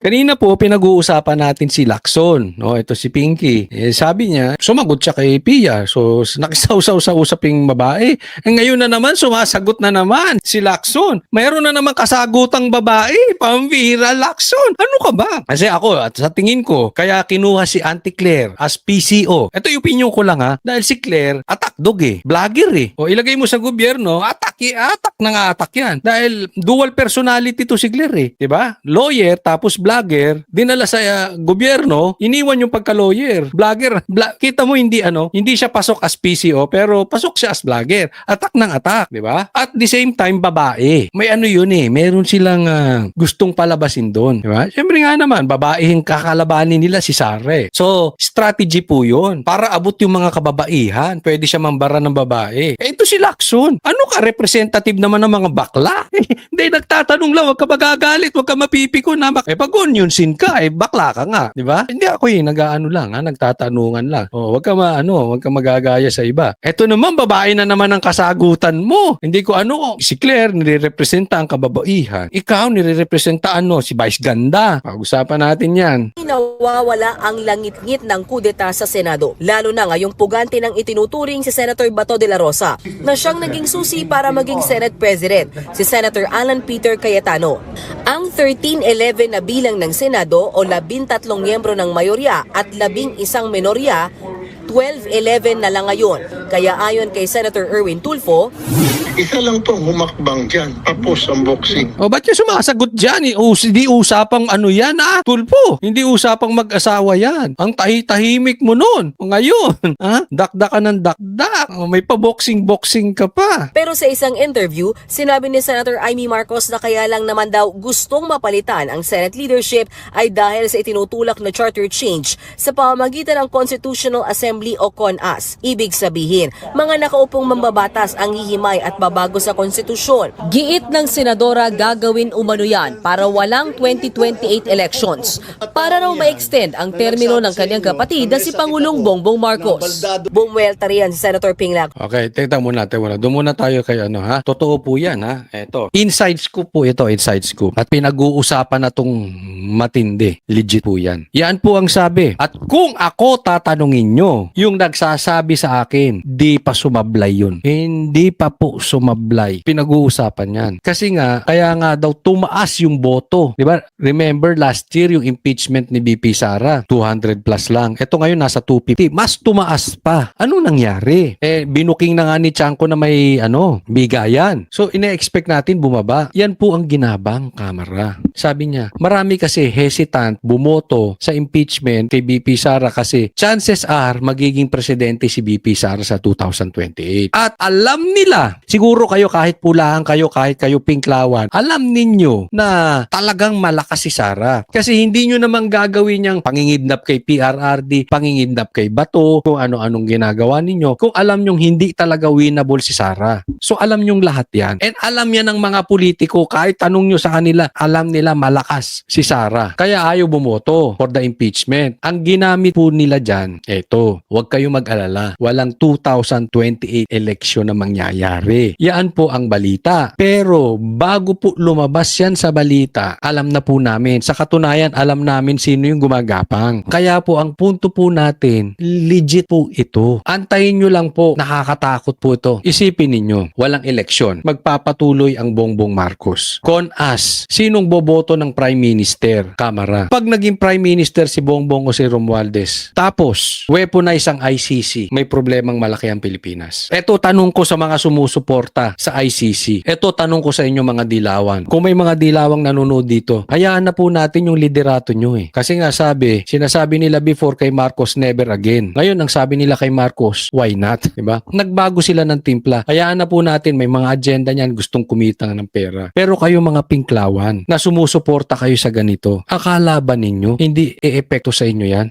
Kanina po, pinag-uusapan natin si Lacson. No? Ito si Pinky. Sabi niya, sumagot siya kay Pia. So, nakisawsaw sa usaping babae. Ngayon na naman, sumasagot na naman si Lacson. Mayroon na naman kasagutang babae. Pambira, Lacson. Ano ka ba? Kasi ako, at sa tingin ko, kaya kinuha si Auntie Claire as PCO. Ito yung opinion ko lang ha. Dahil si Claire, attack dog eh. Vlogger eh. O ilagay mo sa gobyerno, attack na attack yan. Dahil dual personality to si Claire eh. Diba? Lawyer, tapos vlogger, dinala sa gobyerno, iniwan yung pagka-lawyer. Vlogger, kita mo hindi siya pasok as PCO, pero pasok siya as vlogger. Attack ng attack, di ba? At the same time, babae. May yun eh, meron silang gustong palabasin doon, di ba? Siyempre nga naman, babae yung kakalabanin nila si Sara. So, strategy po yun. Para abot yung mga kababaihan, pwede siya mambara ng babae. Ito si Lacson. Ano ka, representative naman ng mga bakla? Hindi, nagtatanong lang, wag ka magagalit, wag ka mapipiko na. Pag onyonsin ka, bakla ka nga, di ba? Hindi ako nagtatanungan lang. Wag ka magagaya sa iba. Ito naman, babae na naman ang kasagutan mo. Hindi ko si Claire, nire-representa ang kababaihan. Ikaw, nire-representa si Vice Ganda. Pag-usapan natin yan. Nawawala ang langit-ngit ng kudeta sa Senado, lalo na ngayong pugante ng itinuturing si Senator Bato de la Rosa na siyang naging susi para maging Senate President, si Senator Alan Peter Cayetano. Ang 1311 na bilang ng Senado o 13 miyembro ng mayorya at 11 minorya, 12-11 na lang ngayon. Kaya ayon kay Senator Erwin Tulfo, isa lang tong humakbang dyan, tapos ang boxing. Ba't yung sumasagot dyan? Hindi usapang yan Tulpo. Hindi usapang mag-asawa yan. Ang tahimik mo nun. Ngayon, dakdakan ng dakdak. May pa-boxing ka pa. Pero sa isang interview, sinabi ni Senator Amy Marcos na kaya lang naman daw gustong mapalitan ang Senate leadership ay dahil sa itinutulak na charter change sa pamamagitan ng Constitutional Assembly o CONAS. Ibig sabihin, mga nakaupong mambabatas ang hihimay at babago sa konstitusyon. Giit ng senadora gagawin umano yan para walang 2028 elections. Para raw ma-extend ang termino ng kanyang kapatid na si Pangulong Bongbong Marcos. Bumuelta riyan si Senator Pinglac. Okay, tingnan muna. Doon muna tayo kay Totoo po yan Ito. Inside scoop po ito, inside scoop. At pinag-uusapan na tong matindi. Legit po yan. Yan po ang sabi. At kung ako tatanungin nyo, yung nagsasabi sa akin, di pa sumablay yun. Hindi pa po sumablay. Pinag-uusapan yan. Kasi kaya nga daw tumaas yung boto. Di ba? Remember last year yung impeachment ni BP Sara, 200 plus lang. Ito ngayon nasa 250. Mas tumaas pa. Ano nangyari? Binuking na nga ni Chanco na may bigayan. So ine-expect natin bumaba. Yan po ang ginabang kamera. Sabi niya, marami kasi hesitant bumoto sa impeachment kay BP Sara kasi chances are magiging presidente si BP Sara sa 2028. At alam nila, siguro kayo kahit pulahan kayo, kahit kayo pinklawan, alam ninyo na talagang malakas si Sara. Kasi hindi nyo naman gagawin niyang pangingidnap kay PRRD, pangingidnap kay Bato, kung ano-anong ginagawa ninyo, kung alam nyong hindi talaga winnable si Sara. So alam nyong lahat yan. And alam yan ng mga politiko, kahit tanong nyo sa kanila, alam nila malakas si Sara. Kaya ayaw bumoto for the impeachment. Ang ginamit po nila dyan, huwag kayo mag-alala. Walang 2028 election na mangyayari. Yan po ang balita. Pero bago po lumabas yan sa balita, alam na po namin. Sa katunayan, alam namin sino yung gumagapang. Kaya po ang punto po natin, legit po ito. Antayin nyo lang po, nakakatakot po ito. Isipin ninyo, walang eleksyon. Magpapatuloy ang Bongbong Marcos. CONAS, sinong boboto ng Prime Minister? Kamara. Pag naging Prime Minister si Bongbong o si Romualdez, tapos weaponize ang ICC, may problemang malaki ang Pilipinas. Ito tanong ko sa mga sumusuporta sa ICC. Ito tanong ko sa inyo mga dilawan. Kung may mga dilawang nanonood dito, hayaan na po natin yung liderato nyo Kasi nga sinasabi nila before kay Marcos, never again. Ngayon, ang sabi nila kay Marcos, why not? Diba? Nagbago sila ng timpla. Hayaan na po natin, may mga agenda niyan, gustong kumita ng pera. Pero kayo mga pinklawan, na sumusuporta kayo sa ganito, akala ba ninyo, hindi e-epekto sa inyo yan?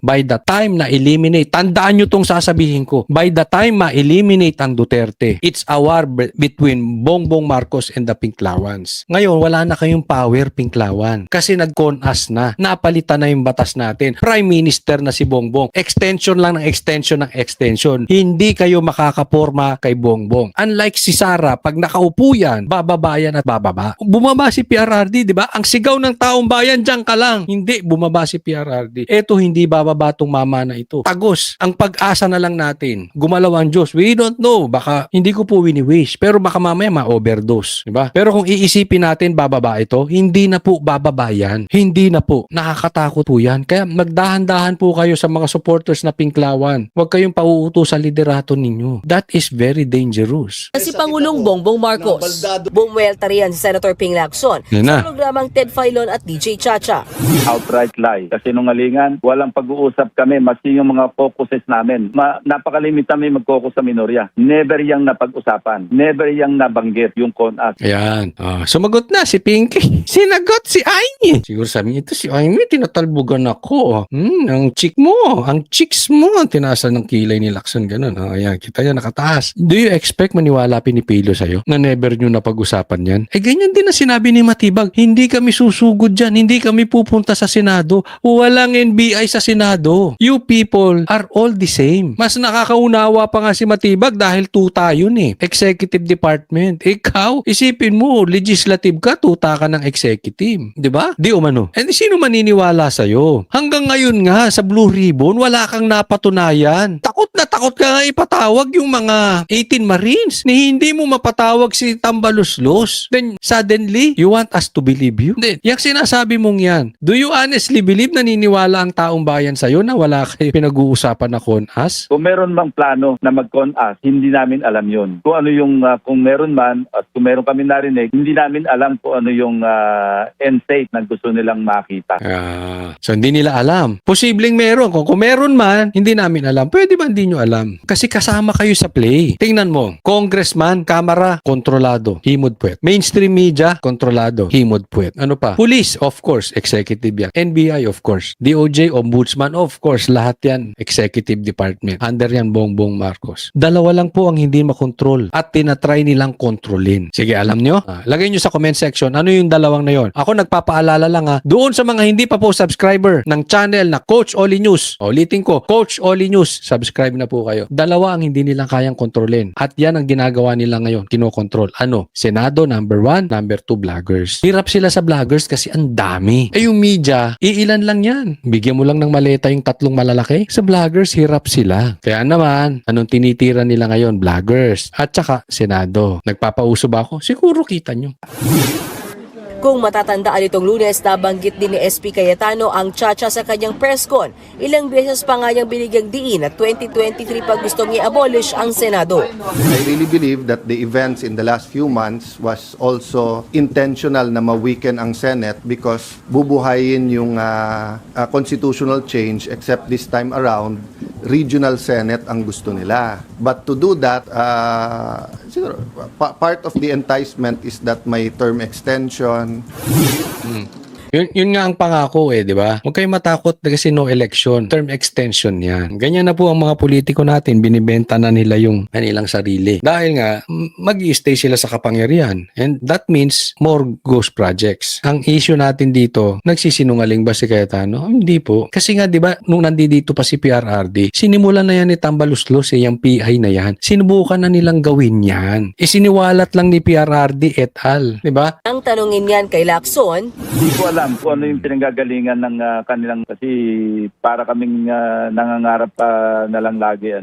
By the time na eliminate, tandaan nyo tong sasabihin ko, by the time ma-eliminate ang Duterte, it's a war between Bongbong Marcos and the Pinklawans. Ngayon, wala na kayong power, Pinklawan. Kasi nag-con us na. Napalitan na yung batas natin. Prime Minister na si Bongbong. Extension lang ng extension ng extension. Hindi kayo makakaporma kay Bongbong. Unlike si Sara, pag nakaupo yan, bababa yan at bababa. Bumaba si PRRD, di ba? Ang sigaw ng taong bayan, diyan ka lang. Hindi, bumaba si PRRD. Eto, hindi bababa tong mama na ito. Tagos. Ang pag-asa na lang natin. Gumalaw ang Diyos. We don't know. Baka, hindi ko po wini-wish. Pero baka mamaya ma-overdose. Di ba? Pero kung iisipin natin, bababa ito, hindi na po bababa yan. Hindi na po. Nakakatakot po yan. Kaya magdahan-dahan po kayo sa mga supporters na Pinklawan. Huwag kayong pauuto sa liderato ninyo. That is very dangerous. Si Pangulong Bongbong Marcos. Bumuelta riyan si Senator Ping Lacson Yan na. sa programang Ted Filon at DJ Chacha. Outright lie. Kasi nungalingan, walang pag-uusap kami, masi yung mga focuses namin. Napakalimit kami mag-focus sa minorya. Never yang napag-usapan. Never yang nabanggit yung CONAS. Ayan. Sumagot na si Pinky. Sinagot si Aimee. Siguro sabi niya, ito si Aimee, tinatalbugan ako. Ang chicks mo, tinaasa ng kilay ni Lacson, ganun. Ayan, kita yan, nakataas. Do you expect maniwala Pinipilo sa'yo na never nyo napag-usapan yan? Ganyan din na sinabi ni Matibag, hindi kami susugod dyan, hindi kami pupunta sa Senado. Walang NBI sa Senado. You people are all the same. Mas nakakaunawa pa nga si Matibag dahil tuta yun eh. Executive Department. Ikaw, isipin mo, legislative ka, tuta ka ng executive. Di ba? Di umano. And sino maniniwala sa'yo? Hanggang ngayon nga, sa Blue Ribbon, wala kang napatunayan. Takot na takot ka nga ipatawag yung mga 18 Marines. Ni hindi mo mapatawag si Tambaluslos. Then, suddenly, you want us to believe you? Then, yung sinasabi mong yan, do you honestly believe naniniwala ang taong bayan sa'yo na wala kayo pinag-uusapan na CONAS? Kung meron mang plano na mag-CONAS, hindi namin alam yun. Kung ano yung, kung meron man, at kung meron kami narinig, hindi namin alam kung ano yung end state na gusto nilang makita. So, hindi nila alam. Posibleng meron. Kung meron man, hindi namin alam. Pwede ba hindi nyo alam? Kasi kasama kayo sa play. Tingnan mo, congressman, kamera, kontrolado, himod puwet. Mainstream media, kontrolado, himod puwet. Ano pa? Police, of course, executive yan. NBI, of course. DOJ, Ombudsman, of course, lahat yan, executive department. Under yan, Bongbong Marcos. Dalawa lang po ang hindi makontrol at tinatry nilang kontrolin. Sige, alam nyo? Lagay nyo sa comment section, ano yung dalawang na yon? Ako nagpapaalala lang doon sa mga hindi pa po subscriber ng channel na Coach Oli News. Ulitin ko, Coach Oli News, subscribe na po kayo. Dalawa ang hindi nilang kayang kontrolin. At yan ang ginagawa nila ngayon, kinokontrol. Ano? Senado, number 1, number 2, vloggers. Hirap sila sa vloggers kasi ang dami. Yung media, iilan lang yan. Bigyan mo lang ng maleta yung 3 malalaki. Sa vloggers, hirap sila. Kaya naman, anong tinitira nila ngayon? Vloggers. At saka, Senado. Nagpapauso ba ako? Siguro kita nyo. Kung matatandaan itong Lunes, nabanggit din ni SP Cayetano ang Chacha sa kanyang press con. Ilang beses pa nga niyang binigyang diin at 2023 pa gustong i-abolish ang Senado. I really believe that the events in the last few months was also intentional na ma-weaken ang Senate because bubuhayin yung constitutional change, except this time around, regional Senate ang gusto nila. But to do that, siguro, part of the enticement is that may term extension. Yun nga ang pangako di ba? Huwag kayong matakot kasi no election. Term extension yan. Ganyan na po ang mga politiko natin. Binibenta na nila yung kanilang sarili. Dahil nga, mag-i-stay sila sa kapangyarihan. And that means more ghost projects. Ang issue natin dito, nagsisinungaling ba si Cayetano? Hindi po. Kasi nga, di ba, nung nandito pa si PRRD, sinimulan na yan ni Tambaluslos, yung PI na yan. Sinubukan na nilang gawin yan. Isiniwalat lang ni PRRD et al. Di ba? Ang tanungin yan kay Lacson, Hindi ko alam kung ano yung pinanggagalingan ng kanilang, kasi para kaming nangangarap na lang lagi.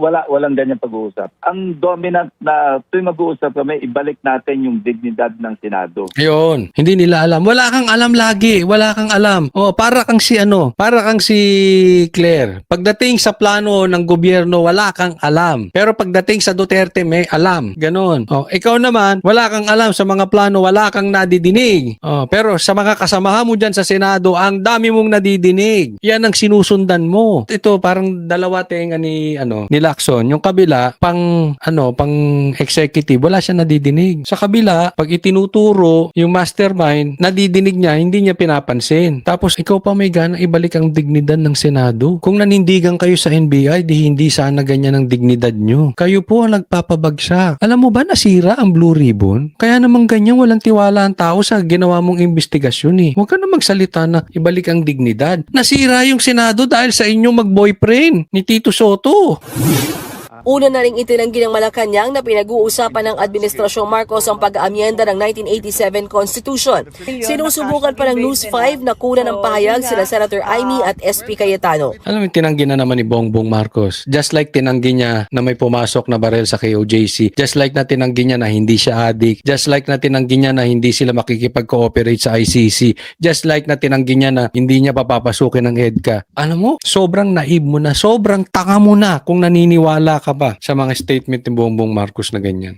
Walang ganyan pag-uusap. Ang dominant na tuwing mag-uusap kami, ibalik natin yung dignidad ng Senado. Ayun, hindi nila alam. Wala kang alam lagi. Wala kang alam. Para kang si Claire. Pagdating sa plano ng gobyerno, wala kang alam. Pero pagdating sa Duterte, may alam. Ganon. Ikaw naman, wala kang alam sa mga plano, wala kang nadidinig. Pero sa mga kasama samahan mo dyan sa Senado, ang dami mong nadidinig. Yan ang sinusundan mo. Ito parang dalawa tenga ni Lacson. Yung kabila pang executive, wala siya nadidinig. Sa kabila, pag itinuturo yung mastermind, nadidinig niya, hindi niya pinapansin. Tapos ikaw pa may gana ibalik ang dignidad ng Senado. Kung nanindigan kayo sa NBI, di hindi sana ganyan ang dignidad nyo. Kayo po ang nagpapabagsak. Alam mo ba nasira ang Blue Ribbon? Kaya naman ganyan walang tiwala ang tao sa ginawa mong investigasyon eh. Huwag ka na magsalita na ibalik ang dignidad. Nasira yung Senado dahil sa inyong mag-boyfriend ni Tito Soto. Una na ring itinanggi ng Malacanang na pinag-uusapan ng Administrasyong Marcos ang pag-aamyenda ng 1987 Constitution. Sinusubukan pa ng News 5 na kunan ng pahayag sila Senator Amy at SP Cayetano. Alam mo, tinanggi na naman ni Bongbong Marcos. Just like tinanggi niya na may pumasok na barel sa KOJC. Just like na tinanggi niya na hindi siya addict. Just like na tinanggi niya na hindi sila makikipag-cooperate sa ICC. Just like na tinanggi niya na hindi niya papapasukin ng EDCA. Alam mo, sobrang naib mo na, sobrang tanga mo na kung naniniwala ka ba sa mga statement ni Bongbong Marcos na ganyan.